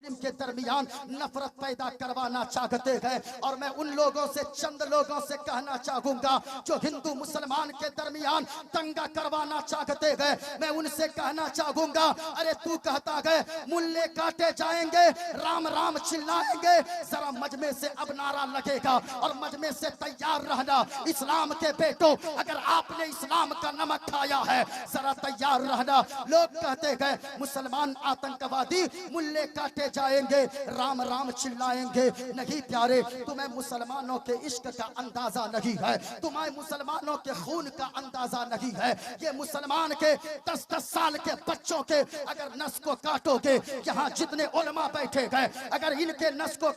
मुस्लिम के दरमियान नफरत पैदा करवाना चाहते हैं। और मैं उन लोगों से, चंद लोगों से कहना चाहूंगा जो हिंदू मुसलमान के दरमियान दंगा करवाना चाहते हैं, मैं उनसे कहना चाहूंगा, अरे तू कहता है मुल्ले काटे जाएंगे, राम राम चिल्लाएंगे, जरा मजमे से अब नारा लगेगा और मजमे से तैयार रहना। इस्लाम के बेटो, अगर आपने इस्लाम का नमक खाया है, जरा तैयार रहना। लोग कहते हैं मुसलमान आतंकवादी, मुल्ले काटे जाएंगे, राम राम चिल्लाएंगे। नहीं प्यारे, तुम्हें मुसलमानों के इश्क का अंदाजा नहीं है, तुम्हें मुसलमानों के खून का अंदाजा नहीं है। ये मुसलमान के 10-10 साल के बच्चों के अगर नस को काटोगे, यहाँ जितने उलमा बैठे गए, अगर इनके नस को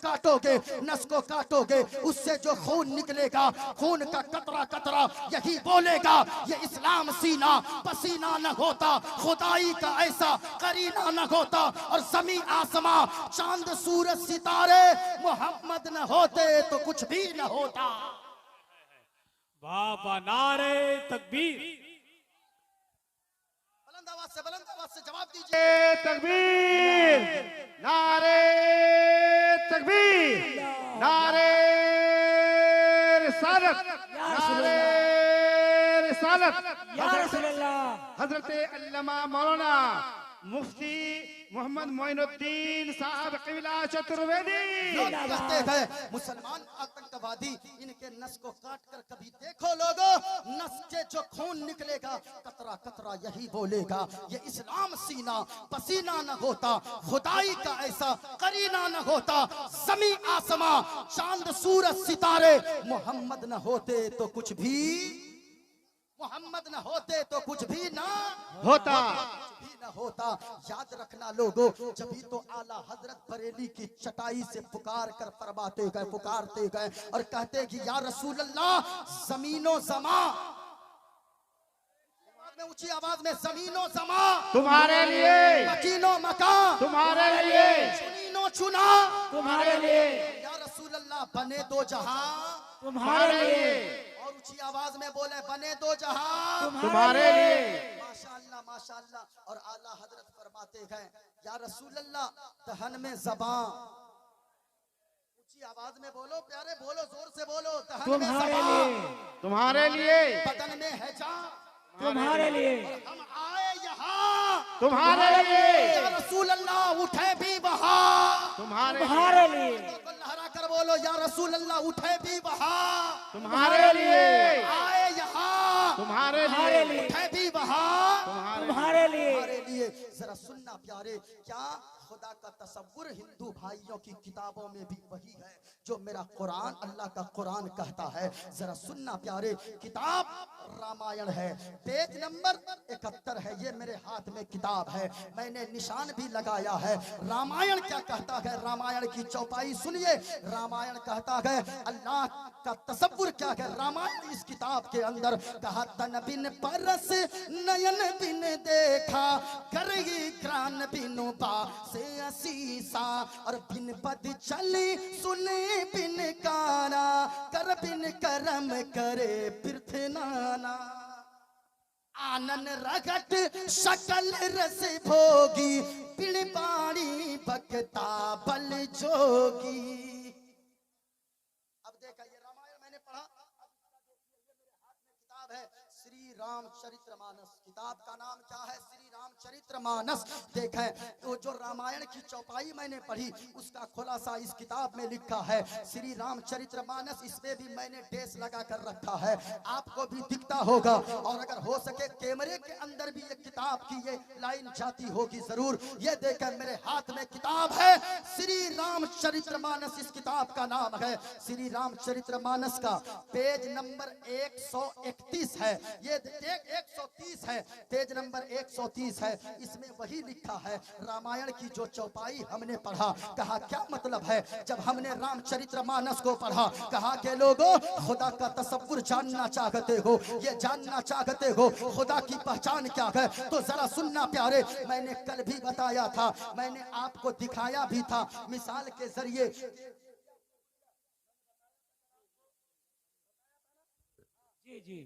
काटोगे, उससे जो खून निकलेगा, खून का कतरा कतरा यही बोलेगा, ये इस्लाम सीना पसीना न होता, खुदाई का ऐसा करीना न होता, और जमी आसमां चांद सूरज सितारे मोहम्मद न होते तो कुछ भी न होता। बाबा नारे तकबीर। बुलंद आवाज से जवाब दीजिए। तकबीर, नारे तकबीर, नारे रिसालत, नारे रिसालत। हजरत अल्लामा मौलाना मुफ्ती मोहम्मद मोइनुद्दीन साहब क़िबला चतुर्वेदी कहते हैं मुसलमान आतंकवादी, इनके नस को काट कर कभी देखो लोगों, नस से जो खून निकलेगा कतरा कतरा यही बोलेगा, ये इस्लाम सीना पसीना न होता, खुदाई का ऐसा करीना न होता, जमी आसमां चांद सूरज सितारे मोहम्मद न होते तो कुछ भी, मोहम्मद न होते तो कुछ भी ना होता, कुछ भी न होता। याद रखना लोगों, जभी तो आला हजरत बरेली की चटाई से पुकारते गए और कहते कि या रसूल अल्लाह, जमीनो जमा, ऊंची आवाज में जमीनो जमा तुम्हारे लिए, मकीनो मकान तुम्हारे लिए, चुनीनो चुना तुम्हारे लिए, या रसूल अल्लाह बने दो जहां तुम्हारे लिए, और ऊंची आवाज में बोले बने दो जहां तुम्हारे लिए। माशाअल्लाह माशाअल्लाह। और आला हजरत फरमाते हैं या रसूल अल्लाह, दहन में ज़बां, ऊंची आवाज में बोलो प्यारे, बोलो जोर से बोलो, दहन में ज़बां तुम्हारे लिए, बदन में है जान तुम्हारे लिए, हम आए यहाँ तुम्हारे लिए, या रसूल अल्लाह उठे भी वहाँ तुम्हारे लिए, तो लहरा कर बोलो या रसूल अल्लाह उठे भी वहाँ, तुम्हारे लिए, आए यहाँ तुम्हारे लिए, उठे भी वहाँ तुम्हारे लिए। हमारे लिए। जरा सुनना प्यारे, क्या खुदा का तसव्वुर हिंदू भाइयों की किताबों में भी वही है जो मेरा कुरान, अल्लाह का कुरान कहता है। जरा सुनना प्यारे, किताब रामायण है, पेज नंबर 71 है, ये मेरे हाथ में किताब है, मैंने निशान भी लगाया है। रामायण क्या कहता है, रामायण की चौपाई सुनिए। रामायण कहता है, अल्लाह का तसव्वुर क्या है रामायण इस किताब के अंदर कहा, तन बिन परस नयन बिन देखा, करगी क्रान बिनु बा से असीसा, और बिन पद चली सुने बिन काना, कर बिन करम करे पृथ नाना, आनन रगट शकल रस भोगी, पिण पाणी भक्ता बल जोगी। अब देखा, ये रामायण मैंने पढ़ा, किताब है श्री रामचरितमानस, किताब का नाम क्या है, श्री रामचरितमानस। देखें, वो जो रामायण की चौपाई मैंने पढ़ी उसका खुलासा इस किताब में लिखा है, श्री रामचरितमानस। इसमें भी मैंने डेस लगा कर रखा है, आपको भी दिखता होगा, और अगर हो सके कैमरे के अंदर भी ये किताब की ये लाइन जाती होगी जरूर। ये देखें, मेरे हाथ में किताब है श्री रामचरितमानस, इस किताब का नाम है श्री रामचरितमानस का पेज नंबर 131 है, ये 130 है, पेज नंबर 130 है। इसमें वही लिखा है, रामायण की जो चौपाई हमने पढ़ा, कहा क्या मतलब है जब हमने रामचरितमानस को पढ़ा, कहा के लोगों खुदा का तसव्वुर जानना चाहते हो, ये जानना चाहते हो खुदा की पहचान क्या है, तो जरा सुनना प्यारे। मैंने कल भी बताया था, मैंने आपको दिखाया भी था मिसाल के जरिए। जी जी,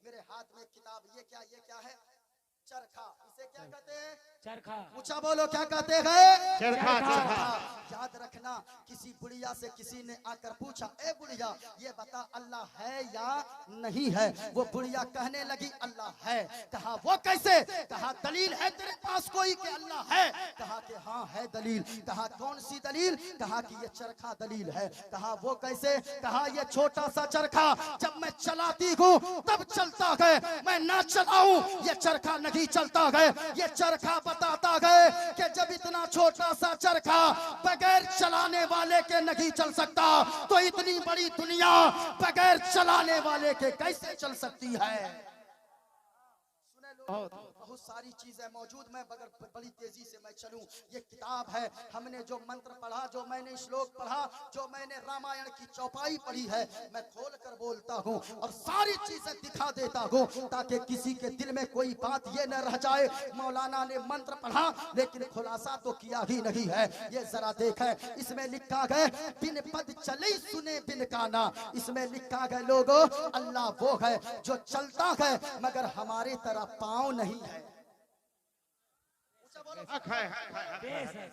मेरे हाथ में किताब, ये क्या है, चरखा, इसे क्या कहते हैं, चरखा। ऊंचा बोलो क्या कहते हैं, चरखा, चरखा। ना किसी बुढ़िया से किसी ने आकर पूछा, ए बुढ़िया ये बता अल्लाह है या नहीं है? वो बुढ़िया कहने लगी अल्लाह है। कहा वो कैसे? कहा दलील है तेरे पास कोई कि अल्लाह है? कहा कि हाँ है दलील। कहा कौन सी दलील? कहा कि ये चरखा दलील है। कहा वो कैसे? कहा ये छोटा सा चरखा जब मैं चलाती हूँ तब चलता है, मैं ना चलाऊं ये चरखा नहीं चलता है। ये चरखा बताता है कि जब इतना छोटा सा चरखा बगैर चलाने वाले के नहीं चल सकता तो इतनी बड़ी दुनिया बगैर चलाने वाले के कैसे चल सकती है? सुने लोग, बहुत सारी चीजें मौजूद। मैं बगैर बड़ी तेजी से मैं चलूं, ये किताब है। हमने जो मंत्र पढ़ा, जो मैंने श्लोक पढ़ा, जो मैंने रामायण की चौपाई पढ़ी है, मैं खोल कर बोलता हूँ और सारी चीजें दिखा देता हूँ ताकि किसी के दिल में कोई बात ये न रह जाए मौलाना ने मंत्र पढ़ा लेकिन खुलासा तो किया ही नहीं है। ये जरा देखे, इसमें लिखा है बिन पद चले सुने बिन काना। इसमें लिखा है लोगों अल्लाह वो है जो चलता है मगर हमारे तरह पाँव नहीं है।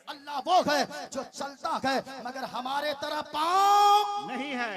अल्लाह वो है जो चलता है मगर हमारे तरह पाँव नहीं है,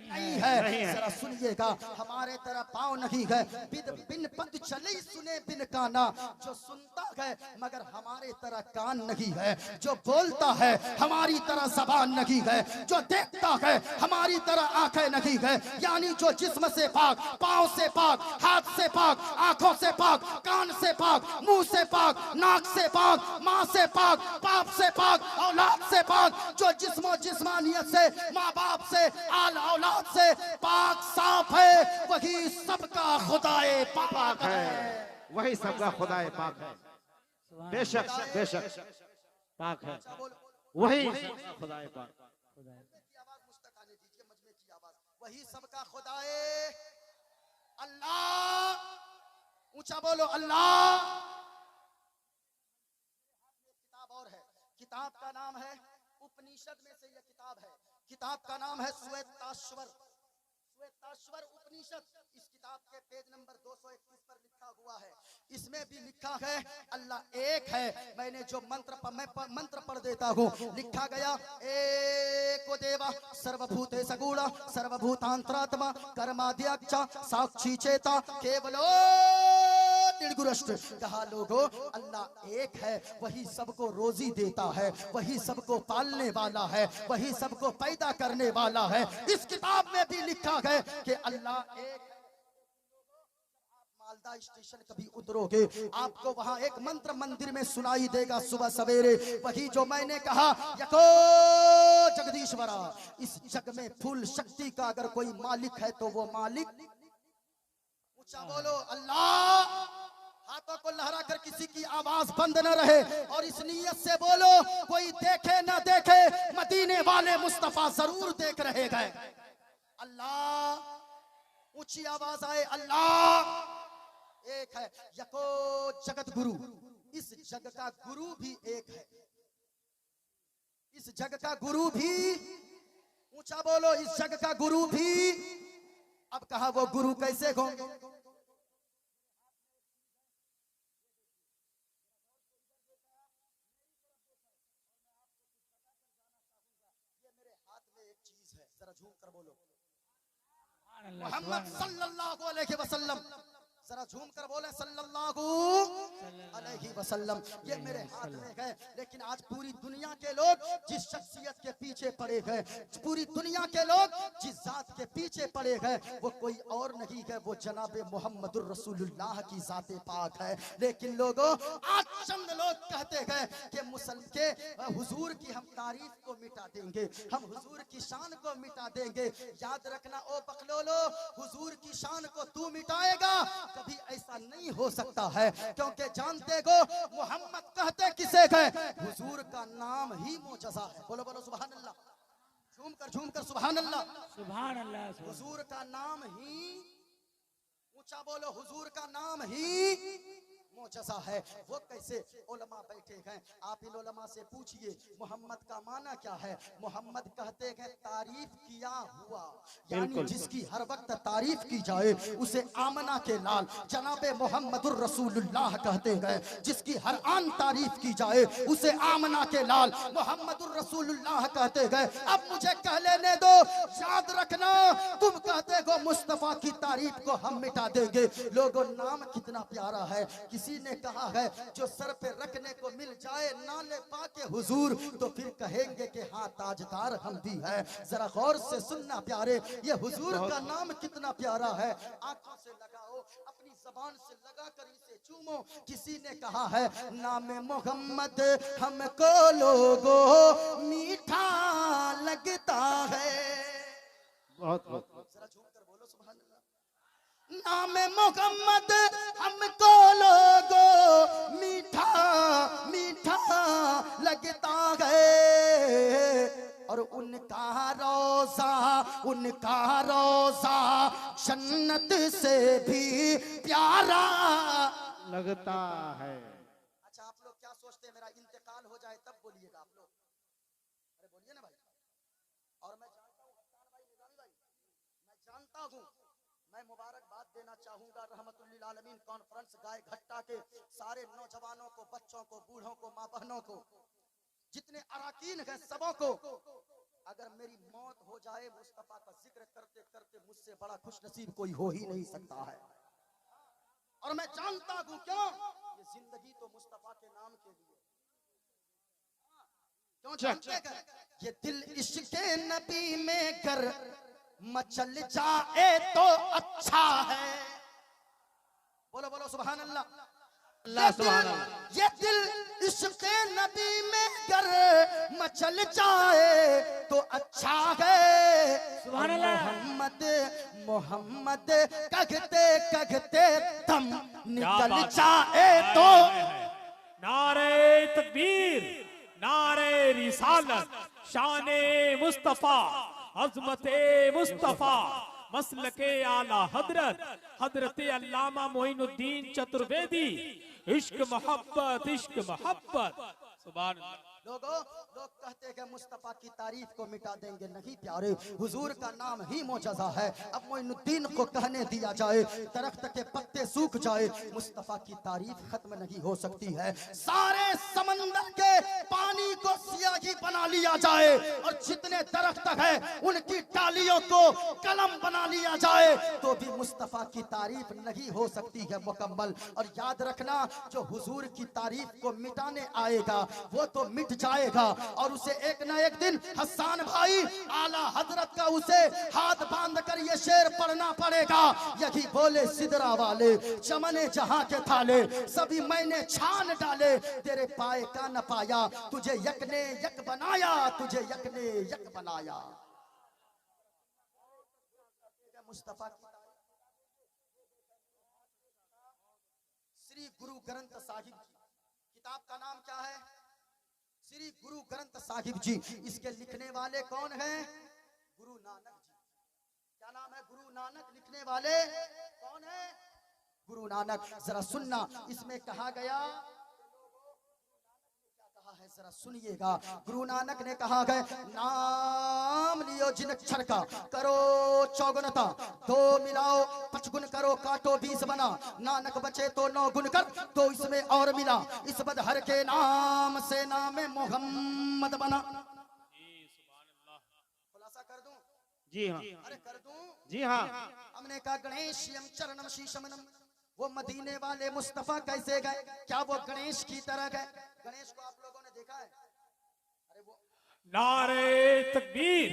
नहीं है। जरा सुनिएगा, हमारे तरह पाँव नहीं है। बिन पद चले सुने बिन काना, जो सुनता है मगर हमारे तरह कान नहीं है। जो बोलता है हमारी तरह जबान नहीं है। जो देखता है हमारी तरह आंखें नहीं है। यानी जो जिस्म से पाक, पाँव से पाक, हाथ से पाक, आंखों से पाक, कान से पाक, मुंह से पाक, नाक से पाक, माँ से पाक, बाप से पाक, औलाद से पाक, जो जिस्म जिस्मानियत से, माँ बाप से, आल औलाद से पाक साफ है, वही सबका खुदाए पाक है। वही सबका खुदाए पाक है। बेशक बेशक पाक है, वही सबका खुदाए पाक। आवाज मुस्तक आने दीजिए, मजमे की आवाज। वही सबका खुदाए अल्लाह। ऊंचा बोलो अल्लाह। किताब और है, किताब का नाम है उपनिषद में से यह किताब है। किताब का नाम है श्वेताश्वर, श्वेताश्वर उपनिषद। इस किताब के पेज नंबर 231 पर लिखा हुआ है। इसमें भी लिखा है अल्लाह एक है। मैंने जो मंत्र पढ़ देता हूँ, लिखा गया एको देवा सर्वभूतेषु गूढ़ सर्वभूतांतरात्मा कर्माध्यक्ष साक्षी चेता केवलो निर्गुणस्थ। कहा लोगों अल्लाह एक है, वही सबको रोजी देता है, वही सबको पालने वाला है, वही सबको पैदा करने वाला है। इस किताब में भी लिखा है कि अल्लाह एक। मालदा स्टेशन कभी उतरोगे आपको वहां एक मंत्र मंदिर में सुनाई देगा सुबह सवेरे, वही जो मैंने कहा यको जगदीश्वरा। इस जग में फुल शक्ति का अगर कोई मालिक है तो वो मालिक। ऊंचा बोलो अल्लाह। हाथों को लहरा कर किसी की आवाज बंद न रहे और इस नीयत से बोलो कोई देखे ना देखे मदीने वाले मुस्तफा जरूर देख रहे गए। अल्लाह। ऊंची आवाज आए अल्लाह एक है। यको जगत गुरु, इस जग का गुरु भी एक है। इस जग का गुरु भी, ऊंचा बोलो इस जग का गुरु भी। अब कहा वो गुरु कैसे होंगे? जरा झूम कर बोलो मोहम्मद सल्लल्लाहु अलैहि वसल्लम। जरा झूम कर बोले सल्लल्लाहु अलैहि वसल्लम। ये मेरे हाथ में है। लेकिन आज पूरी दुनिया के लोग जिस शख्सियत के पीछे पड़े गए, पूरी दुनिया के लोग जिस जात के पीछे पड़े गए, वो कोई और नहीं है, वो जनाबे मोहम्मदुर रसूलुल्लाह की जाते पाक है। लेकिन लोगों आज चंद लोग कहते हैं कि मुसलमान के हुजूर की हम तारीफ को मिटा देंगे, हम हुजूर की शान को मिटा देंगे। याद रखना ओ बकलोलो, हुजूर की शान को तू मिटाएगा, कभी ऐसा नहीं हो सकता है। क्योंकि जानते हो मोहम्मद कहते किसे गए? हुजूर का नाम ही मोजज़ा है। बोलो बोलो सुभान अल्लाह। झूम कर सुभान अल्लाह। सुभान अल्लाह। हुजूर का नाम ही, ऊंचा बोलो हुजूर का नाम ही मोजज़ा है। वो कैसे? उलमा बैठे हैं, आप इन उलमा से पूछिए मोहम्मद का माना क्या है। मोहम्मद कहते हैं तारीफ किया हुआ, यानी जिसकी हर वक्त तारीफ की जाए उसे आमना के लाल जनाबे मोहम्मदुर रसूलुल्लाह कहते हैं। जिसकी हर आन तारीफ की जाए उसे आमना के लाल मोहम्मदुर रसूलुल्लाह कहते हैं। अब मुझे कह लेने दो, याद रखना तुम कहते हो मुस्तफा की तारीफ को हम मिटा देंगे। लोगों, नाम कितना प्यारा है। किसी ने कहा है जो सर पे रखने को मिल जाए नाले पाके हुजूर, तो फिर कहेंगे कि हाँ ताजदार हम भी है। जरा गौर से सुनना प्यारे, ये हुजूर का नाम कितना प्यारा है। आंखों से लगाओ, अपनी जबान से लगा कर इसे चूमो। किसी ने कहा है नाम मोहम्मद हमको लोगो मीठा लगता है। बहुत बहुत जरा झूम कर बोलो सुभान अल्लाह। नाम मोहम्मद हमको लोगो मीठा मीठा लगता है, और उनका रोजा जन्नत से भी प्यारा लगता है। अच्छा, आप लोग क्या सोचते हैं मेरा इंतकाल हो जाए तब बोलिएगा आप लोग? अरे बोलिए ना भाई। और मैं जानता हूँ हसन भाई, निजामी भाई, मैं जानता हूँ, मैं मुबारकबाद देना चाहूंगा रहमतुल्लिल आलमीन कॉन्फ्रेंस गाय घट्टा के सारे नौजवानों को, बच्चों को, बूढ़ों को, माँ बहनों को, जितने अराकीन हैं सबों को। अगर मेरी मौत हो जाए मुस्तफा का जिक्र करते करते, मुझसे बड़ा खुश नसीब कोई हो ही नहीं सकता है। और मैं जानता हूं क्यों, ये जिंदगी तो मुस्तफा के नाम के लिए। क्यों जानते हैं? ये दिल इश्क़े नबी में कर मचल जाए तो अच्छा है। बोलो बोलो सुभान अल्लाह। अल्लाह सुभान अल्लाह। ये दिल इश्क़े नबी में कर मचल जाए तो अच्छा है। सुभान अल्लाह। मोहम्मद मोहम्मद कहते कहते दम निकल जाए तो। नारे तकबीर, नारे रिसालत, शाने मुस्तफा, अज़मते मुस्तफा, मसलके आला हजरत, हजरत अल्लामा मोइनुद्दीन चतुर्वेदी, इश्क मोहब्बत। सुभान अल्लाह। लोग कहते हैं कि मुस्तफा की तारीफ को मिटा देंगे। नहीं प्यारे, हुजूर का नाम ही मोजज़ा है। अब मोइनुद्दीन को कहने दिया जाए, दरख्त के पत्ते सूख जाए, मुस्तफा की तारीफ खत्म नहीं हो सकती है। सारे समंदर के पानी को सियाही बना लिया जाए और जितने दरख्त है उनकी डालियों को कलम बना लिया जाए, तो भी मुस्तफा की तारीफ नहीं हो सकती है मुकम्मल। और याद रखना, जो हुजूर की तारीफ को मिटाने आएगा वो तो मिट जाएगा, और उसे एक ना एक दिन हसन भाई आला हजरत का उसे हाथ बांध कर ये शेर पढ़ना पड़ेगा। यही बोले सिदरा वाले चमने जहां के थाले, सभी मैंने छान डाले, तेरे पाए का न पाया, तुझे यक ने यक बनाया, तुझे यक ने यक बनाया। मुस्तफा की श्री गुरु ग्रंथ साहिब जी, किताब का नाम क्या है? श्री गुरु ग्रंथ साहिब जी। इसके लिखने वाले कौन हैं? गुरु नानक जी। क्या नाम है? गुरु नानक। लिखने वाले कौन है? गुरु नानक। जरा सुनना, इसमें कहा गया, है जरा सुनिएगा। गुरु नानक ने कहा है, नाम लियो जिन अक्षर का, करो चौगुनता, दो मिलाओ पचगुन करो, काटो 20 बना, नानक बचे तो 9 गुण कर, तो इसमें और मिला, इस बदहर के नाम से नाम मोहम्मद बना। खुलासा कर दूं? जी हाँ। अरे कर दूं? जी हाँ। हमने कहा गणेशयम चरणम शीशमनम, वो मदीने वाले मुस्तफा कैसे गए? क्या वो गणेश की तरह गए? गणेश को आप लोगों ने देखा है? अरे वो नारे तकबीर।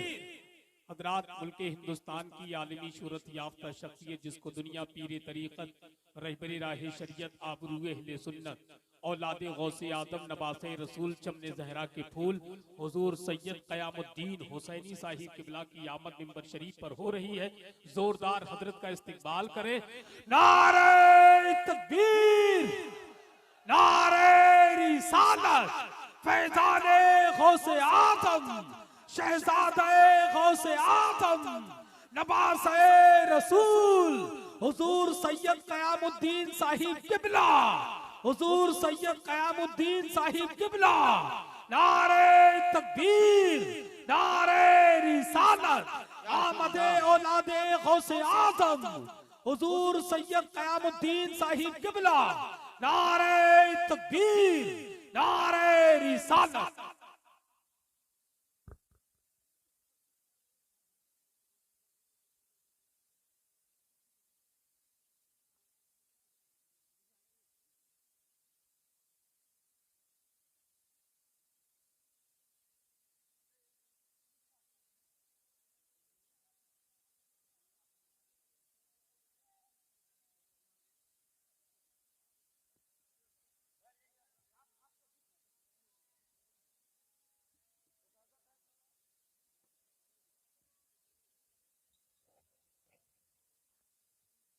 हजरात, मुल्क हिंदुस्तान की आलमी शोहरत याफ्ता शख्सियत, जिसको दुनिया पीरे तरीक़त, रहबरे राह शरीयत, आबरूए अहले सुन्नत, औलादे गौसे आदम, नबासे रसूल, चमने जहरा के फूल, हुजूर सैयद क़यामुद्दीन हुसैनी साहिब किबला की आमद मिंबर शरीफ पर हो रही है। जोरदार हजरत का इस्तकबाल करें। नारे तकबीर, नारे रिसालत, फैज़ाने गौसे आदम, शहजादे गौसे आदम, नबासे रसूल, हुजूर सैयद क़यामुद्दीन साहिब किबला हुजूर सैयद कयामुद्दीन साहिब किबला, नारे तकबीर, नारे रिसालत, आमदे औलादे गौसे आजम हुजूर सैयद कयामुद्दीन साहिब किबला, नारे तकबीर, नारे रिसालत।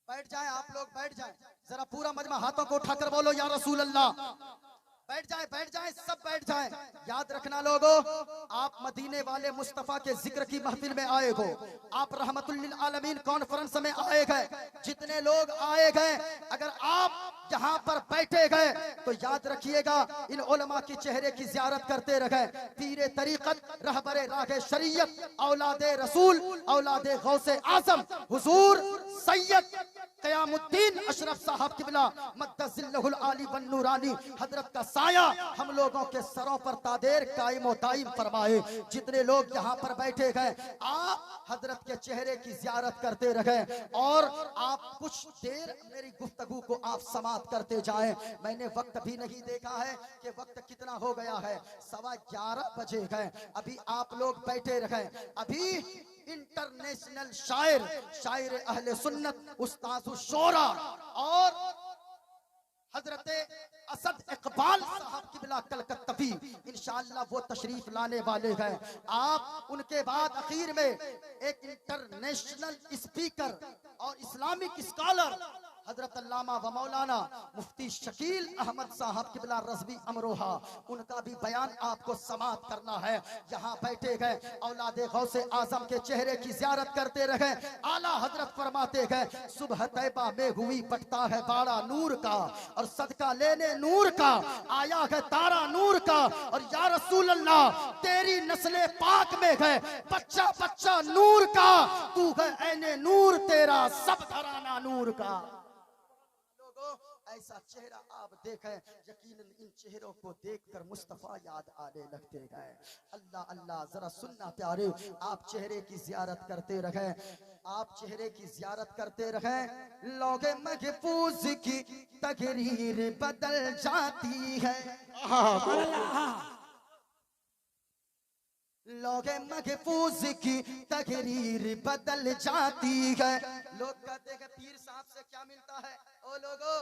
बैठ जाएं आप लोग, बैठ जाएं जरा, पूरा मजमा हाथों को उठाकर बोलो या रसूल अल्लाह। बैठ जाएं, सब बैठ जाएं। याद रखना लोगों, आप मदीने वाले मुस्तफा के जिक्र की महफिल में आए हो, आप रहमतुल लिल आलमीन कॉन्फ्रेंस में आए गए, जितने लोग आए गए, अगर आप यहाँ पर बैठे गए तो याद रखिएगा इन उलमा की चेहरे की जियारत करते रहे। पीरे तरीकत, रहबरे रागे शरीयत, औलादे रसूल, औलादे गौसे आजम हुजूर सैयद कयामुद्दीन अशरफ साहब किबला मद्दजिल्लहुल आली वन नूरानी हजरत का साया हम लोगों के सरों पर तादेर कायम व दायम फरमाए। जितने लोग यहाँ पर बैठे गए, आप हजरत के चेहरे की जियारत करते रहे और आप कुछ देर मेरी गुफ्तगू को आप समाप्त करते जाएं। मैंने वक्त भी नहीं देखा है कि वक्त कितना हो गया है, 11:15 बजे गए। अभी आप लोग बैठे रहे। अभी इंटरनेशनल शायर अहले सुन्नत उस्ताद शोरा और हजरत असद इकबाल साहब किबला कलकत्तवी इंशाअल्लाह वो तशरीफ लाने वाले हैं। आप उनके बाद आखिर में एक इंटरनेशनल स्पीकर और इस्लामिक स्कॉलर हजरत अल्लामा व मौलाना मुफ्ती शकील अहमद साहब किबला रज़वी अमरोहा, उनका भी बयान आपको समाप्त करना है। यहाँ बैठे गए औलादे गौसे आजम के चेहरे की जियारत करते रहे। आला हजरत फरमाते गए, सुबह तैबा में हुई पटता है बाड़ा नूर का, और सदका लेने नूर का आया है तारा नूर का, और या रसूल अल्लाह तेरी नस्ले पाक में है बच्चा बच्चा नूर का, तू है ऐने नूर तेरा सब घराना नूर का। ऐसा चेहरा आप देखें, यकीनन इन चेहरों को देखकर मुस्तफा याद आने लगते गए। अल्लाह अल्लाह, जरा सुनना प्यारे, आप चेहरे की जियारत करते रहे, आप चेहरे की जियारत करते रहे। लोगे महफूज की तकरीर बदल जाती है, लोगे महफूज की तकरीर बदल जाती है। लोग कहते हैं पीर साहब से क्या मिलता है, ओ लोगों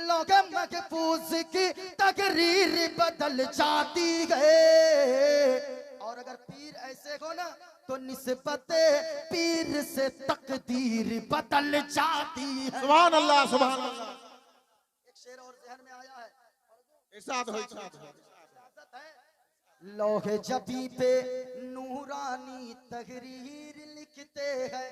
लोगे महफूज की तकरीर बदल जाती है, और अगर पीर ऐसे हो ना तो निस्बते पीर से तकदीर बदल जाती है। सुभान अल्लाह, सुभान अल्लाह। एक शेर और जहन में आया है, इरशाद हो, इरशाद हो। लोहे जबी पे नूरानी तहरीर लिखते हैं।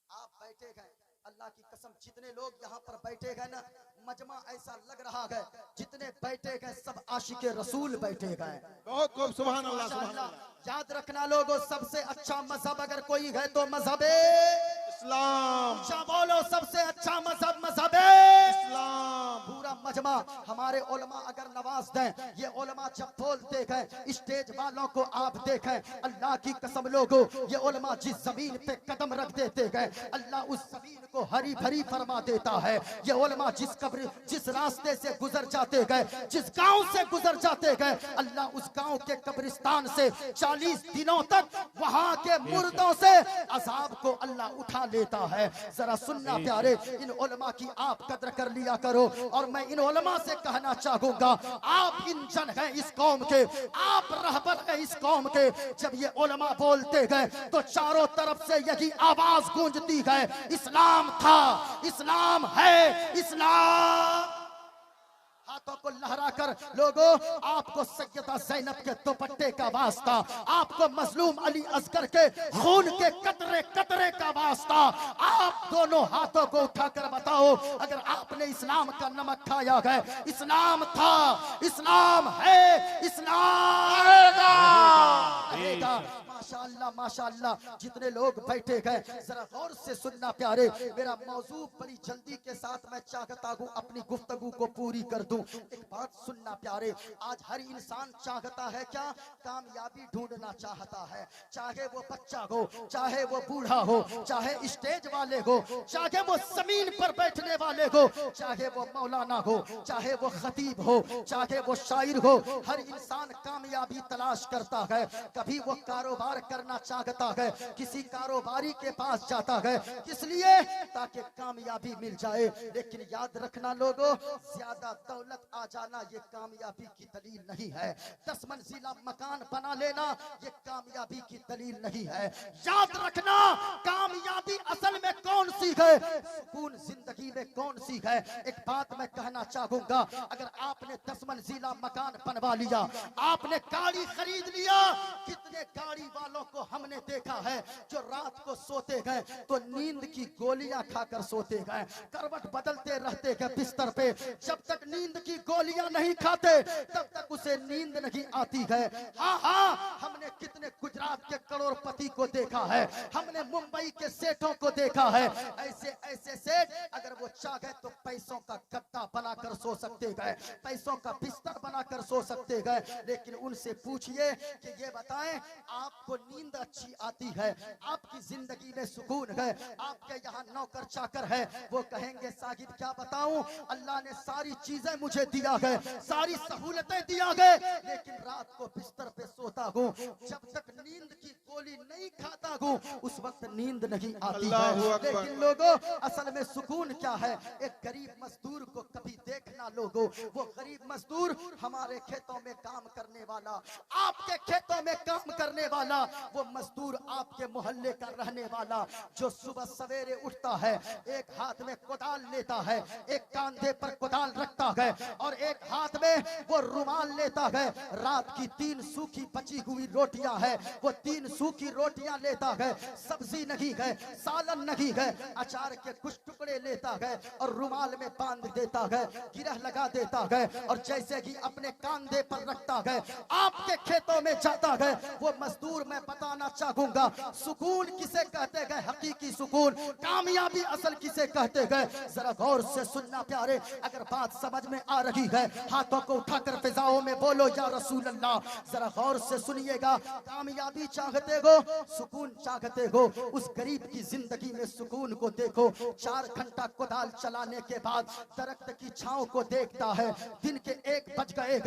आप बैठे हैं, अल्लाह की कसम जितने लोग यहाँ पर बैठे हैं ना, मजमा ऐसा लग रहा है जितने बैठे हैं सब आशिक रसूल बैठे हैं। बहुत खूब, सुभान अल्लाह, सुभान अल्लाह। याद रखना लोगों, सबसे अच्छा मजहब अगर कोई है तो मजहब इस्लाम। अच्छा बोलो, सबसे अच्छा मजहब मजहब इस्लाम। पूरा मजमा हमारे उलमा अगर नवाज दें, ये उलमा जब बोलते हैं स्टेज वालों को आप देखें, अल्लाह की कसम लोगों, ये उलमा जिस जमीन पे कदम रख देते हैं अल्लाह उस जमीन को हरी भरी फरमा देता है। ये उलमा जिस रास्ते से गुजर जाते गए, जिस गांव से गुजर जाते गए, अल्लाह उस गांव के कब्रिस्तान से 40 दिनों तक वहां के मुर्दों से अजाब को अल्लाह उठा लेता है। जरा सुनना प्यारे, इन उलमा की आप कद्र कर लिया करो। और मैं इन उलमा से कहना चाहूंगा, आप इंजन हैं इस कौम के, आप रहबर हैं इस कौम के। जब ये उलमा बोलते गए तो चारों तरफ से यही आवाज गूंजती है, इस्लाम था, इस्लाम है, इस्लाम। हाथ हाथों को लहराकर लोगों आपको सैयदा ज़ैनब के दुपट्टे का वास्ता, आपको मजलूम अली असगर के खून के कतरे कतरे का वास्ता, आप दोनों हाथों को उठाकर बताओ अगर आपने इस्लाम का नमक खाया है, इस्लाम था, इस्लाम है, इस्लाम रहेगा। माशाअल्लाह माशाअल्लाह, जितने लोग बैठे गए जरा गौर से सुनना प्यारे। मेरा मौजू बड़ी जल्दी के साथ मैं चाहता हूँ अपनी गुफ्तगू को पूरी कर दूं। एक बात सुनना प्यारे, आज हर इंसान चाहता है क्या? कामयाबी ढूंढना चाहता है, चाहे वो बच्चा हो, चाहे वो बूढ़ा हो, चाहे स्टेज वाले हो, चाहे वो जमीन पर बैठने वाले हो, चाहे वो मौलाना हो, चाहे वो खतीब हो, चाहे वो शायर हो, हर इंसान कामयाबी तलाश करता है। कभी वो कारोबार करना चाहता है, किसी कारोबारी के पास जाता है, किस लिए? ताकि कामयाबी मिल जाए। लेकिन याद रखना लोगों, ज्यादा दौलत आ जाना ये कामयाबी की दलील नहीं है। 10 मंजिला मकान बना लेना ये कामयाबी की दलील नहीं है। याद रखना कामयाबी असल में कौन सी है, सुकून जिंदगी में कौन सी है। एक बात मैं कहना चाहूंगा, अगर आपने 10 मंजिला मकान बनवा लिया, आपने गाड़ी खरीद लिया, कितने गाड़ी वालों को हमने देखा है जो रात को सोते गए तो नींद की गोलियां खाकर सोते गए, करवट बदलते रहते गए बिस्तर पे। जब तक नींद की गोलियां नहीं खाते तब तक उसे नींद नहीं आती है। हाँ हाँ, हमने कितने गुजरात के करोड़पति को देखा है, हमने मुंबई के सेठों को देखा है। ऐसे ऐसे सेठ अगर वो चाहे तो पैसों का गद्दा बनाकर सो सकते गए, पैसों का बिस्तर बनाकर सो सकते गए। लेकिन उनसे पूछिए कि ये बताएं आपको नींद अच्छी आती है, आपकी जिंदगी में सुकून है, आपके यहाँ नौकर चाकर है, वो कहेंगे साहिब क्या बताऊं, अल्लाह ने सारी चीजें मुझे दिया है, सारी सहूलतें दिया है, लेकिन रात को बिस्तर पे सोता हूँ, जब तक नींद की गोली नहीं खाता हूँ उस वक्त नींद नहीं आती है। लेकिन लोगों असल में सुकून क्या है? एक गरीब मजदूर को कभी देखना लोगों, वो गरीब मजदूर हमारे खेतों में काम करने वाला, आपके खेतों में काम करने वाला, वो मजदूर आपके मोहल्ले का रहने वाला, जो सुबह सवेरे उठता है, एक हाथ में कुदाल लेता है, एक कांधे पर कुदाल रखता है और एक हाथ में वो रुमाल लेता है। रात की 3 सूखी बची हुई रोटियां है, वो 3 सूखी रोटियां लेता है, सब्जी नहीं है, सालन नहीं है, अचार के कुछ टुकड़े लेता है और रुमाल में बांध देता है, गिरह लगा देता है और जैसे ही अपने कांधे पर रखता है आपके खेतों में जाता है। वो मजदूर, मैं बताना चाहूंगा सुकून किसे कहते हैं, हकीकी सुकून, कामयाबी असल किसे कहते हैं, जरा गौर से सुनना प्यारे। अगर बात समझ में आ रही है हाथों को उठाकर फिजाओं में बोलो या रसूल अल्लाह। जरा गौर से सुनिएगा, कामयाबी चाहते हो, सुकून चाहते हो, उस गरीब की जिंदगी में सुकून को देखो। 4 घंटा कुदाल चलाने के बाद दरख्त की छांव को देखता है, दिन के 1 बज गए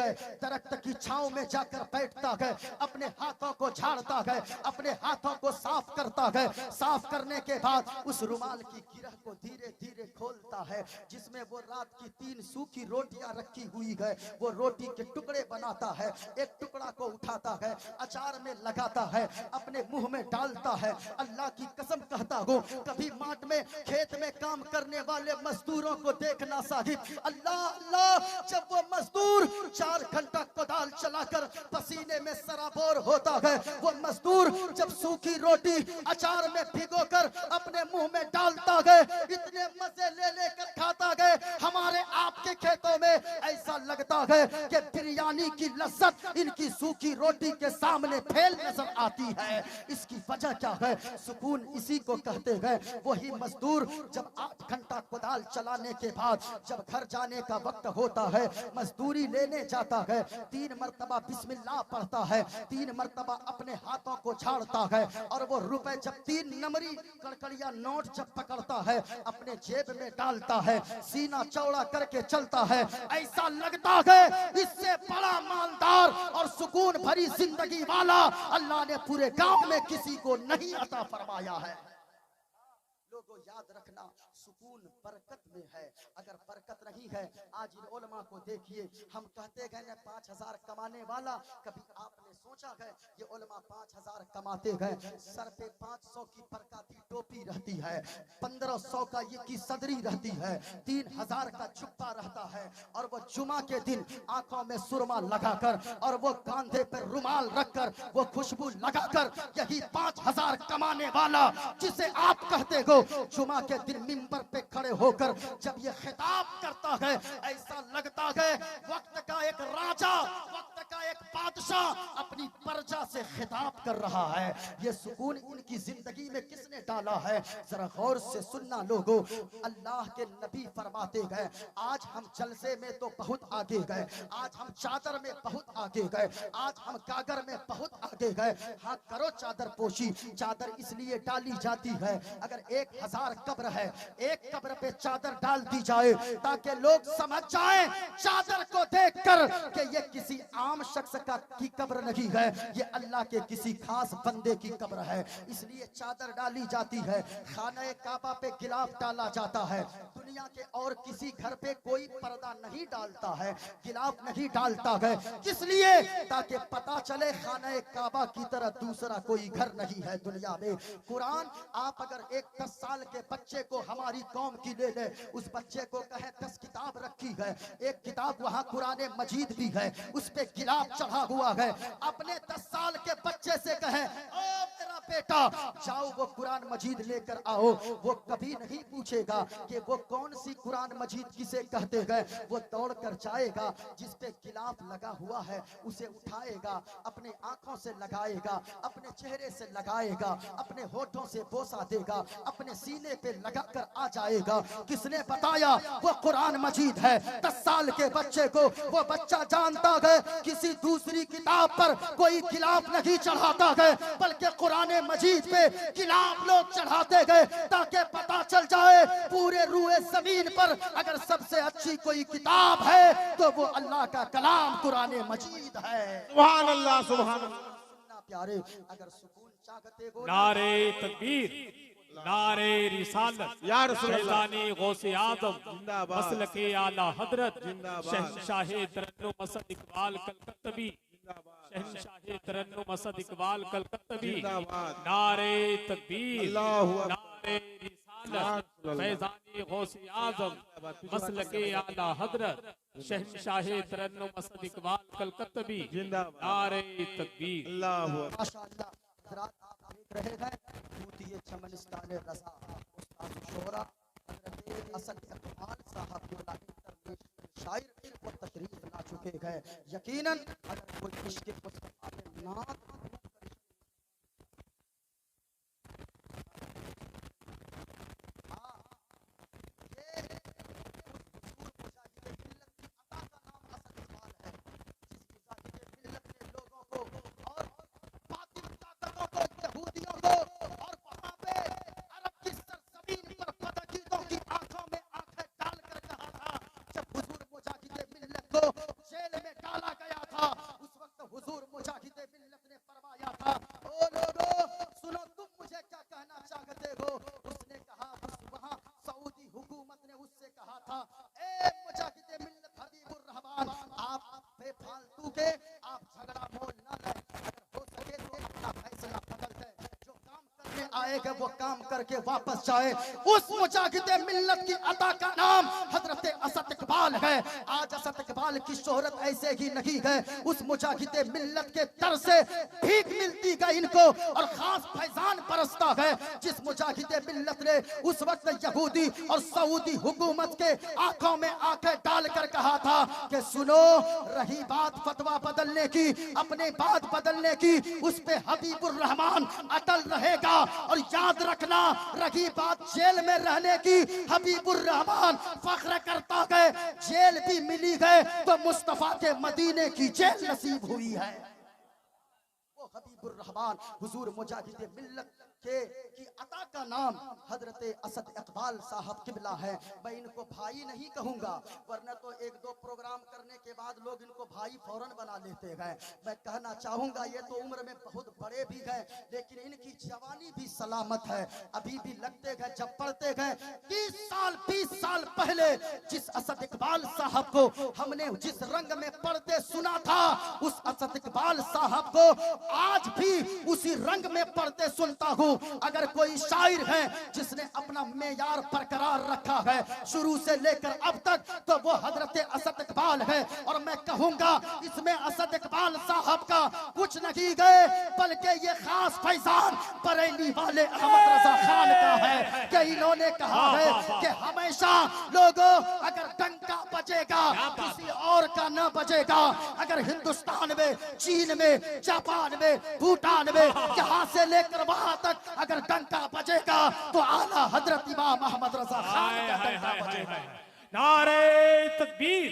दरख्त की छांव में जाकर बैठता है, अपने हाथों को झाड़ता है, अपने हाथों को साफ करता है, साफ करने के बाद उस रुमाल की गिरह को धीरे धीरे खोलता है जिसमें वो रात की 3 सूखी रोटियां रखी हुई है, वो रोटी के टुकड़े बनाता है, एक टुकड़ा को उठाता है, अचार में लगाता है, अपने मुंह में डालता है। अल्लाह की कसम कहता हूँ, कभी माठ में खेत में काम करने वाले मजदूरों को देखना साहिब, अल्लाह अल्लाह, जब वो मजदूर 4 घंटा कुदाल चलाकर पसीने में सराबोर होता है, वो मजदूर जब सूखी रोटी अचार में भिगोकर अपने मुंह में डालता है, इतने मजे ले लेकर खाता है। हमारे आपके खेतों में ऐसा लगता है कि बिरयानी की लज्जत इनकी सूखी रोटी के सामने फेल नजर आती है। इसकी वजह क्या है? सुकून इसी को कहते हैं। वही मजदूर जब 8 घंटा कुदाल चलाने के बाद जब घर जाने का वक्त होता है, मजदूरी लेने जाता है, 3 मरतबा बिस्मिल्लाह पढ़ता है, 3 मरतबा अपने हाथों को झाड़ता है और वो रुपए जब 3 नंबरी कड़कड़िया नोट जब पकड़ता है अपने जेब में डालता है, सीना चौड़ा करके चलता है, ऐसा लगता है इससे बड़ा मालदार और सुकून भरी जिंदगी वाला अल्लाह ने पूरे गांव में किसी को नहीं अता फरमाया है। लोगों याद रखना, सुकून बरकत में है। अगर बरकत नहीं है, आज इन उलमा को देखिए, हम कहते गए 5000 कमाने वाला, कभी आपने सोचा है ये उलमा 5000 कमाते गए, सर पे 500 की बरकाती टोपी रहती है, 1500 का ये की सदरी रहती है, 3000 का जुब्बा रहता है, और वो जुमा के दिन आंखों में सुरमा लगाकर और वो कांधे पर रुमाल रखकर वो खुशबू लगाकर यही 5000 कमाने वाला जिसे आप कहते हो, जुमा के दिन मिंबर पे खड़े होकर जब ये खिताब करता है, ऐसा लगता है वक्त का एक राजा, वक्त का एक बादशाह अपनी प्रजा से खिताब कर रहा है। ये सुकून इनकी जिंदगी में किसने डाला है? जरा गौर से सुनना लोगों, अल्लाह के नबी फरमाते गए, आज हम जलसे में तो बहुत आगे गए, आज हम चादर में बहुत आगे गए, आज हम गागर में बहुत आगे गए। हाँ करो चादर पोशी, चादर इसलिए डाली जाती है अगर 1000 कब्र है, एक कब्र पे चादर डाल दी जाए ताकि लोग समझ जाएं चादर को देखकर कि ये किसी आम शख्स का की कब्र नहीं है, ये अल्लाह के किसी खास बंदे की कब्र है, इसलिए चादर डाली जाती है। खाने काबा पे गिलाफ डाला जाता है, दुनिया के और किसी घर पे कोई पर्दा नहीं डालता है, गिलाफ नहीं डालता है, किस लिए? ताकि पता चले खाने काबा की तरह दूसरा कोई घर नहीं है दुनिया में। कुरान आप अगर एक 10 साल के बच्चे को हमारी कौम की ले ले, उस बच्चे को कहे 10 किताब रखी है, एक किताब वहाँ कुरान मजीद भी है, उस पे गिलाफ चढ़ा हुआ है, अपने 10 साल के बच्चे से कहे ओ मेरा बेटा जाओ वो कुरान मजीद लेकर आओ, वो कभी नहीं पूछेगा कि वो कौन सी कुरान मजीद किसे कहते गए, वो दौड़ कर जाएगा जिस पे गिलाफ लगा हुआ है उसे उठाएगा, अपने आंखों से लगाएगा, अपने चेहरे से लगाएगा, अपने होठों से बोसा देगा, अपने सीने पे लगाकर आ जाएगा। किसने बताया? वो कुरान मजीद है। 10 साल के बच्चे को वो बच्चा जानता है किसी दूसरी किताब पर कोई गिलाफ नहीं चढ़ाता है, बल्कि कुरान मजीद पे गिलाफ लोग चढ़ाते गए ताकि पता चल जाए पूरे रूए जमीन पर अगर सबसे अच्छी कोई किताब है तो वो अल्लाह का कलाम कुरान मजीद है। सुभान अल्लाह, सुभान अल्लाह। सुनना प्यारे, अगर सुकून चाहते हो नारे तकबीर, नारे रिसालत, या रसूल अल्लाह, फैज़ाने गौसे आदम, जिंदाबाद, मसलके आला हजरत, जिंदाबाद, शहंशाहे तरन्नुम मसद इकबाल कलकत्तबी, शहंशाहे तरन्नुम मसद इकबाल कलकत्तबी, जिंदाबाद। नारे तकबीर, अल्लाहु अकबर, नारे रिसालत, फैज़ाने गौसे आदम, मसलके आला हजरत, शहंशाहे तरन्नुम मसद इकबाल कलकत्तबी, जिंदाबाद। नारे तकबीर। अल्लाहु अकबर। माशाअल्लाह। हज़रात आप देख रहे हैं खूतिए चमनिस्तान रज़ा उस्ताद शोरा हज़रत असद इकबाल साहब जो इंटरनेशनल शायर वो तशरीफ ला चुके हैं। यकीनन अगर कोई इश्क़ मुस्तफ़ा में नात आएगा वो काम करके वापस जाए। उस मुजाहिद मिल्लत की अता का नाम हजरत असद इकबाल है। आज असद इकबाल की शोहरत ऐसे ही नहीं है, उस मुजाहिद मिल्लत के दर से भीख मिलती है इनको और खास फैजान बरसता है। जिस मुजाहिद मिल्लत ने उस वक्त यहूदी और सऊदी हुकूमत के आंखों में आंखें डालकर कहा था कि सुनो, रही बात फतवा बदलने की, अपने बात बदलने की, उस पे हबीबुर रहमान अटल रहेगा। और याद रखना, रही बात जेल में रहने की, हबीबुर रहमान फख्र करता है जेल भी मिली है तो मुस्तफा के मदीने की जेल नसीब हुई है। वो हबीबुर रहमान हुजूर मुजाहिद मिल्लत कि अता का नाम हजरत असद इकबाल साहब किबला है। मैं इनको भाई नहीं कहूंगा, वरना तो एक दो प्रोग्राम करने के बाद लोग इनको भाई फौरन बना लेते हैं। मैं कहना चाहूंगा ये तो उम्र में बहुत बड़े भी हैं, लेकिन इनकी जवानी भी सलामत है, अभी भी लगते गए। जब पढ़ते गए 30 साल 20 साल पहले जिस असद इकबाल साहब को हमने जिस रंग में पढ़ते सुना था, उस असद इकबाल साहब को आज भी उसी रंग में पढ़ते सुनता हूँ। अगर कोई शायर है जिसने अपना मेयार बरकरार रखा है शुरू से लेकर अब तक, तो वो हजरत असद इकबाल है। और मैं कहूंगा इसमें असद इकबाल साहब का कुछ नहीं गए, बल्कि ये खास फैजान बरेली वाले अहमद रजा खान का है कि इन्होंने कहा है कि हमेशा लोगों अगर डंका बजेगा किसी और का न बजेगा। अगर हिंदुस्तान में, चीन में, जापान में, भूटान में, यहाँ से लेकर वहां तक अगर डंका बजेगा तो आला हजरत इमाम अहमद रजा खान का डंका बजेगा। नारे तकबीर,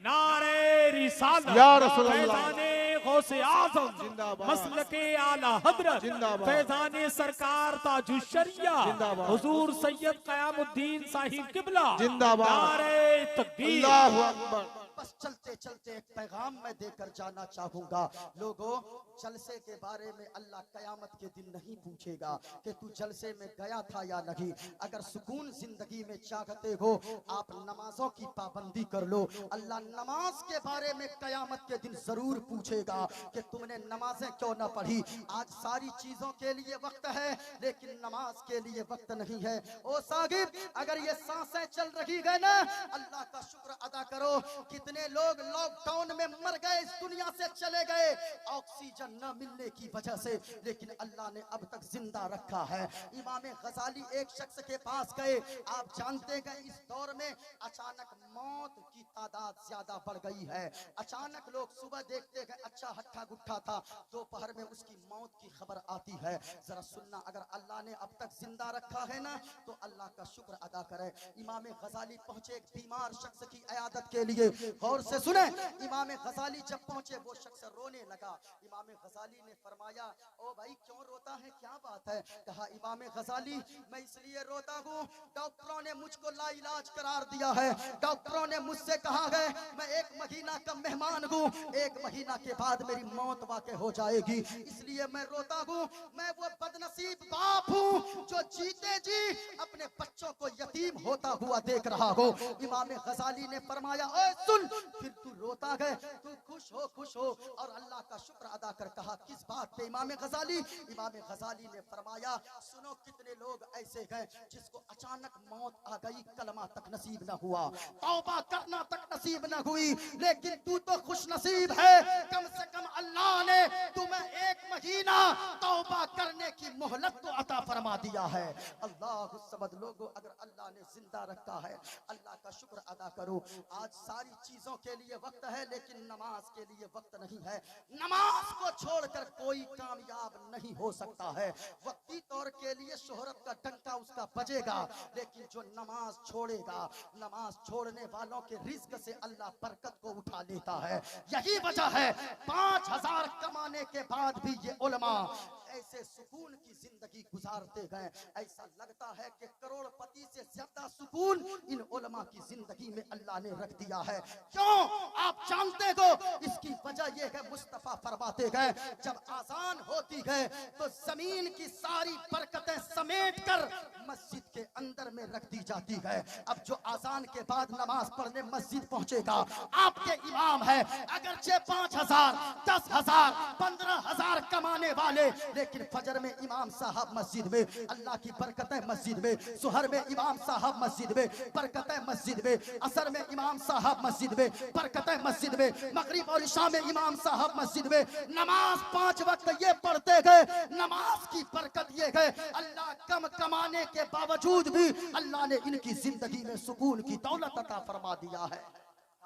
नारे रिसालत, या रसूल अल्लाह, फैज़ाने गौसे आज़म जिंदाबाद, मसलके आला हजरत, जिंदाबाद, फैज़ाने सरकार ताजुश शरिया, जिंदाबाद, हुजूर सैयद क़यामुद्दीन साहिब किबला, जिंदाबाद, नारे तकबीर। अल्लाहु अकबर। बस चलते चलते एक पैगाम मैं देकर जाना चाहूंगा। लोगों, जलसे के बारे में अल्लाह कयामत के दिन नहीं पूछेगा कि तू जलसे में गया था या नहीं। अगर सुकून जिंदगी में चाहते हो, आप नमाजों की पाबंदी कर लो। अल्लाह नमाज के बारे में कयामत के दिन जरूर पूछेगा कि तुमने नमाजें क्यों ना पढ़ी। आज सारी चीजों के लिए वक्त है, लेकिन नमाज के लिए वक्त नहीं है। ओ साहिब, अगर ये सांसें चल रही है ना, अल्लाह का शुक्र अदा करो। कितने लोग लॉकडाउन में मर गए, इस दुनिया से चले गए ऑक्सीजन न मिलने की वजह से, लेकिन अल्लाह ने अब तक जिंदा रखा है। इमाम गजाली एक शख्स के पास गए। आप जानते हैं इस दौर में अचानक मौत की तादाद ज्यादा बढ़ गई है। अचानक लोग सुबह देखते हैं अच्छा हट्ठा गुट्ठा था, दोपहर में उसकी मौत की खबर आती है। जरा सुनना, अगर अल्लाह ने अब तक जिंदा रखा है ना, तो अल्लाह का शुक्र अदा करे। इमाम गजाली पहुंचे एक बीमार शख्स की इयादत के लिए। गौर से सुने, इमाम गजाली जब पहुंचे वो शख्स रोने लगा। इमाम गजाली ने फरमाया, ओ भाई क्यों रोता है, क्या बात है? कहा, इमाम गजाली मैं इसलिए रोता हूँ, डॉक्टरों ने मुझको लाइलाज करार दिया है। डॉक्टरों ने मुझसे कहा है मैं 1 महीना का मेहमान हूँ, 1 महीना के बाद मेरी मौत वाक़ई हो जाएगी, इसलिए मैं रोता हूँ। मैं वो बदनसीब बाप हूँ जो जीते जी अपने बच्चों को यतीम होता हुआ देख रहा हो। इमाम गजाली ने फरमाया, सुन, फिर तू रोता है, तू खुश हो, खुश हो, और अल्लाह का शुक्र अदा कर। कहा, किस बात पे इमाम गजाली? इमाम गजाली ने फरमाया, सुनो, कितने लोग ऐसे हैं जिसको अचानक मौत आ गई, कलमा तक नसीब न हुआ, तौबा करना तक नसीब न हुई, लेकिन तू तो खुश नसीब है, कम से कम अल्लाह ने तुम्हें 1 महीना तौबा करने की मोहलत तो अता फरमा दिया है। अल्लाह समद। लोगों, अगर अल्लाह ने जिंदा रखा है, अल्लाह का शुक्र अदा करो। आज सारी चीजों के लिए वक्त है, लेकिन नमाज के लिए वक्त नहीं है। नमाज को छोड़कर कोई कामयाब नहीं हो सकता है। वक्ती तौर के लिए शोहरत का डंका उसका बजेगा, लेकिन जो नमाज छोड़ेगा, नमाज छोड़ने वालों के रिज्क से अल्लाह बरकत को उठा लेता है। यही वजह है 5000 कमाने के बाद भी ये उलमा ऐसे सुकून की जिंदगी गुजारते गए। ऐसा लगता है कि करोड़पति से ज्यादा सुकून इन उलमा की जिंदगी में अल्लाह ने रख दिया है। क्यों? आप जानते हो इसकी वजह यह है, मुस्तफा फरमाते गए जब आजान होती है तो जमीन की सारी बरकतें समेट कर मस्जिद के अंदर में रख दी जाती है। अब जो आजान के बाद नमाज पढ़ने मस्जिद पहुंचेगा, आपके इमाम है, अगरचे 5000, 10,000, 15,000 कमाने वाले, लेकिन फजर में इमाम साहब मस्जिद में, अल्लाह की बरकतें मस्जिद में, सुहर में इमाम साहब मस्जिद में, बरकतें मस्जिद में, असर में इमाम साहब मस्जिद में, बरकतें मस्जिद में, मगरिब और इशा में इमाम साहब मस्जिद में। नमाज 5 वक्त ये पढ़ते गए, नमाज की बरकत ये है, अल्लाह कम कमाने के बावजूद भी अल्लाह ने इनकी जिंदगी में सुकून की दौलत अता फरमा दिया है।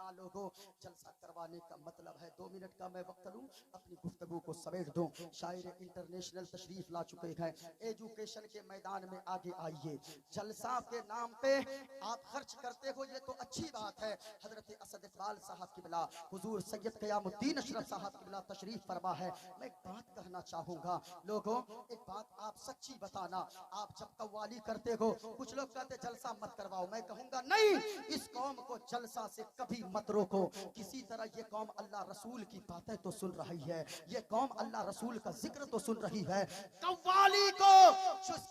हाँ लोगों, जलसा करवाने का मतलब है 2 मिनट का मैं वक्त लूं, अपनी गुफ्तगू को समेट दूं। शायर इंटरनेशनल तशरीफ ला चुके हैं, एजुकेशन के मैदान में आगे आइए। जलसा के नाम पे आप खर्च करते हो ये तो अच्छी बात है। हजरत असद इकबाल साहब की बिला हुजूर सैयद क़यामुद्दीन अशरफ साहब की बिला तशरीफ फरमा है। मैं एक बात कहना चाहूंगा लोगों, एक बात आप सच्ची बताना, आप जब कव्वाली करते हो, कुछ लोग कहते जलसा मत करवाओ, मैं कहूंगा नहीं, इस कौम को जलसा से कभी मत रोको। किसी तरह ये कौम अल्लाह रसूल की बातें तो सुन रही है, ये कौम अल्लाह रसूल का जिक्र तो सुन रही है। कव्वाली को,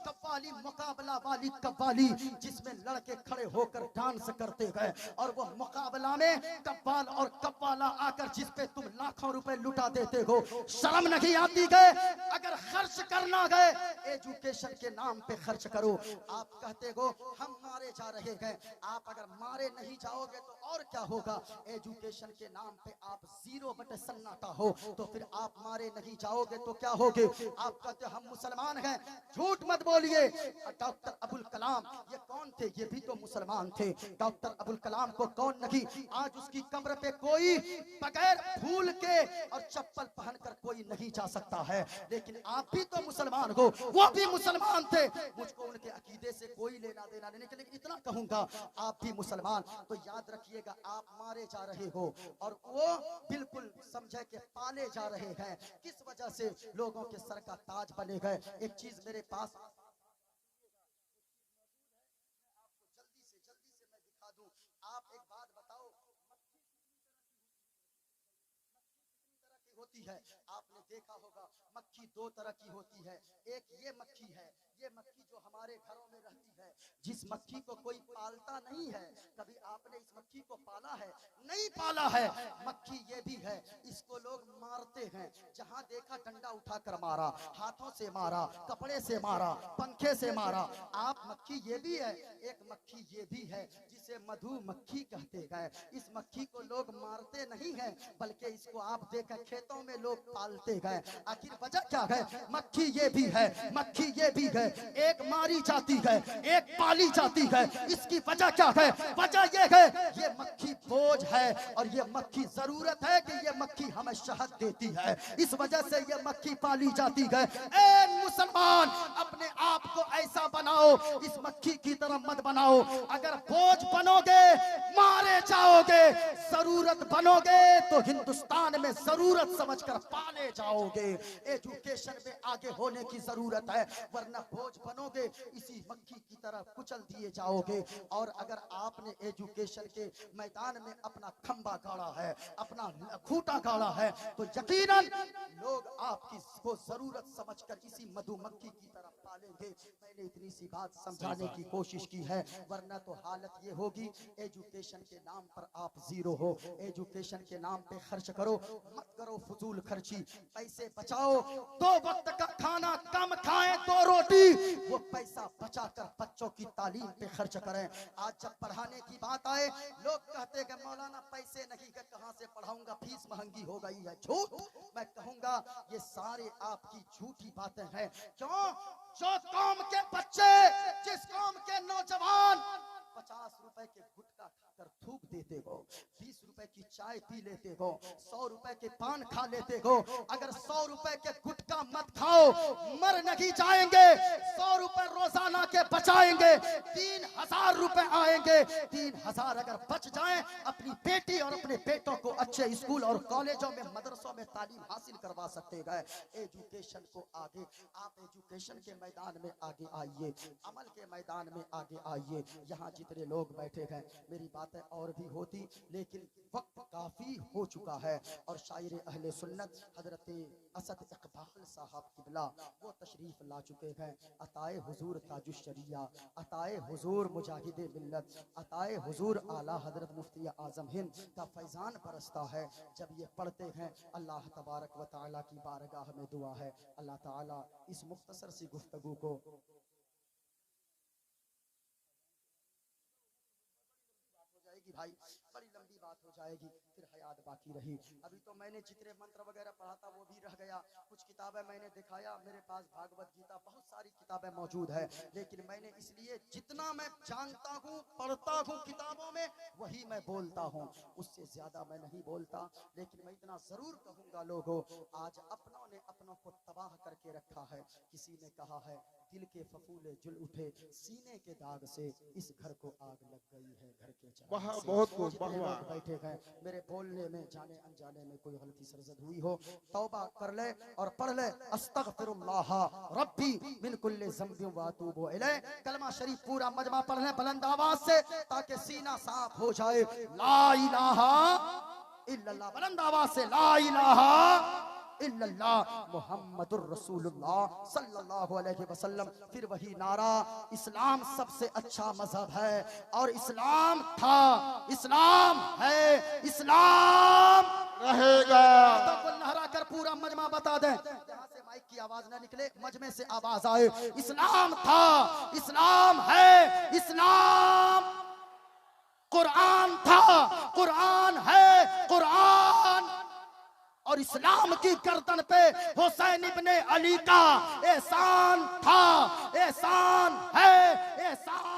कव्वाली मुकाबला वाली कव्वाली जिसमें लड़के खड़े होकर डांस करते गए और वो मुकाबला में कव्वाल और कव्वाला आकर जिस पे तुम लाखों रुपए लुटा देते हो, शर्म नहीं आती गए? अगर खर्च करना गए एजुकेशन के नाम पे खर्च करो। आप कहते हो हम मारे जा रहे हैं, आप अगर मारे नहीं जाओगे तो और क्या होगा? एजुकेशन के नाम पे आप 0 बटे सन्नाटा हो तो फिर आप मारे नहीं जाओगे तो क्या होगे? आप कहते हम मुसलमान हैं, झूठ मत बोलिए। डॉक्टर अबुल कलाम ये कौन थे? ये भी तो मुसलमान थे। डॉक्टर अबुल कलाम को कौन नहीं, आज उसकी कब्र पे कोई बगैर फूल के और चप्पल पहनकर कोई नहीं जा सकता है, लेकिन आप भी तो मुसलमान हो, वो भी मुसलमान थे। मुझको उनके अकीदे से कोई लेना देना नहीं, लेकिन इतना कहूंगा आप भी मुसलमान, तो याद रखिएगा आप मारे जा रहे हो और वो बिल्कुल समझे के पाले जा रहे हैं। किस वजह से लोगों के सर का ताज बने गए? एक चीज मेरे पास जल्दी से मैं दिखा दूं। आप एक बात बताओ, होती है, आपने देखा होगा मक्खी 2 तरह की होती है। एक ये मक्खी है, ये मक्खी जो हमारे घरों में रहती है, जिस मक्खी को कोई पालता नहीं है। कभी आपने इस मक्खी को पाला है? नहीं पाला है। मक्खी ये भी है, इसको लोग मारते हैं, जहां देखा डंडा उठाकर मारा, हाथों से मारा, कपड़े से मारा, पंखे से मारा। आप मक्खी ये भी है, एक मक्खी ये भी है जिसे मधुमक्खी कहते हैं। इस मक्खी को लोग मारते नहीं हैं, बल्कि इसको आप देखा खेतों में लोग पालते गए। आखिर वजह क्या है? मक्खी ये भी है, मक्खी ये भी है, एक मारी जाती है, एक पाली जाती है। इसकी वजह क्या है? वजह ये है ये मक्खी बोझ है और ये मक्खी जरूरत है कि ये मक्खी हमें शहद देती है, इस वजह से ये मक्खी पाली जाती है। ए मुसलमान, अपने आप को ऐसा बनाओ, इस मक्खी की तरह मत बनाओ। अगर बोझ बनोगे मारे जाओगे, जरूरत बनोगे तो हिंदुस्तान में जरूरत समझकर पाले जाओगे। एजुकेशन में आगे होने की जरूरत है, वरना बोझ बनोगे इसी मक्खी की तरह कुचल दिए जाओगे। और अगर आपने एजुकेशन के मैदान में अपना खंबा गाड़ा है, अपना खूंटा गाड़ा है, तो यकीनन लोग आपकी को जरूरत समझकर इसी मधुमक्खी की तरह पालेंगे। मैंने इतनी सी बात समझाने की कोशिश की है, वरना तो हालत ये होगी एजुकेशन के नाम पर आप 0 हो। एजुकेशन के नाम पे खर्च करो, मत करो फजूल खर्ची। पैसे बचाओ, 2 वक्त का खाना कम खाएं, 2 रोटी, वो पैसा बचाकर बच्चों की तालीम पे खर्च करें। आज जब पढ़ाने की बात आए, लोग कहते हैं कि मौलाना पैसे नहीं है, कहां से पढ़ाऊंगा, फीस महंगी हो गई है। झूठ, मैं कहूंगा ये सारे आपकी झूठी बातें हैं। क्यों? जो कौम के बच्चे, जिस कौम के नौजवान 50 रुपए के गुटखा खाकर थूक देते हो, 20 रुपए की चाय पी लेते हो, 100 रुपए के पान खा लेते हो, अगर 100 रुपए के गुटखा मत खाओ, मर नहीं जाएंगे। 100 रुपए रोजाना के बचाएंगे, 3000 रुपए आएंगे। 3000 अगर बच जाएं, अपनी बेटी और अपने बेटों को अच्छे स्कूल और कॉलेजों में, मदरसों में तालीम हासिल करवा सकते हैं। एजुकेशन को आगे, आप एजुकेशन के मैदान में आगे आइए, अमल के मैदान में आगे आइए। यहाँ जितने लोग बैठे हैं, मेरी बातें और भी होती, लेकिन वक्त काफी हो चुका है। और शायर अहले सुन्नत हजरत असद इकबाल साहब किबला वो तशरीफ ला चुके हैं। अताए हुजूर ताजुश्शरिया, अताए हुजूर मुजाहिदे मिल्लत, अताए हुजूर आला हजरत मुफ्ती आजम हिंद का फैजान बरसता है जब ये पढ़ते हैं। अल्लाह तबारक व तआला की बारगाह में दुआ है, अल्लाह ताला इस मुख्तसर सी गुफ्तगू को भाई, बड़ी लंबी बात हो जाएगी, फिर हयात बाकी रही। अभी तो मैंने जितने मंत्र वगैरह पढ़ा था वो भी रह गया। कुछ किताबें मैंने दिखाया, मेरे पास भागवत गीता बहुत सारी किताबें मौजूद है, लेकिन मैंने इसलिए जितना मैं जानता हूँ पढ़ता हूँ किताबों में वही मैं बोलता हूँ, उससे ज्यादा मैं नहीं बोलता। लेकिन मैं इतना जरूर कहूंगा लोगों, आज अपनों ने अपनों को तबाह करके रखा है। किसी ने कहा है दिल के फफूले जुल उठे सीने के दाग से, इस घर को आग लग गई है घर के चराग से। बहुत खूब, जितने वाह। लोग बैठे हैं, मेरे बोलने में जाने अनजाने में कोई गलती सरजद हुई हो, तौबा कर ले और पढ़ ले अस्तगफिरुल्लाह रब्बी मिन कुल्ली ज़ंबिन व अतूबु इलैह। कलमा शरीफ पूरा मजमा पढ़ ले बुलंद आवाज से, ताकि सीना साफ हो जाए। ला इलाहा इल्लल्लाह, बुलंद आवाज से ला इलाहा इल्लल्लाह मुहम्मदुर रसूलुल्लाह सल्लल्लाहु अलैहि वसल्लम। फिर वही नारा, इस्लाम सबसे अच्छा मजहब है और इस्लाम था, इस्लाम है, इस्लाम रहेगा। को लहरा कर पूरा मजमा बता दे, जहां से माइक की आवाज ना निकले मजमे से आवाज आए। इस्लाम था, इस्लाम है, इस्लाम कुरान था, कुरान है, कुरान। और इस्लाम की गर्दन पे हुसैन इब्ने अली का एहसान था, एहसान है, एहसान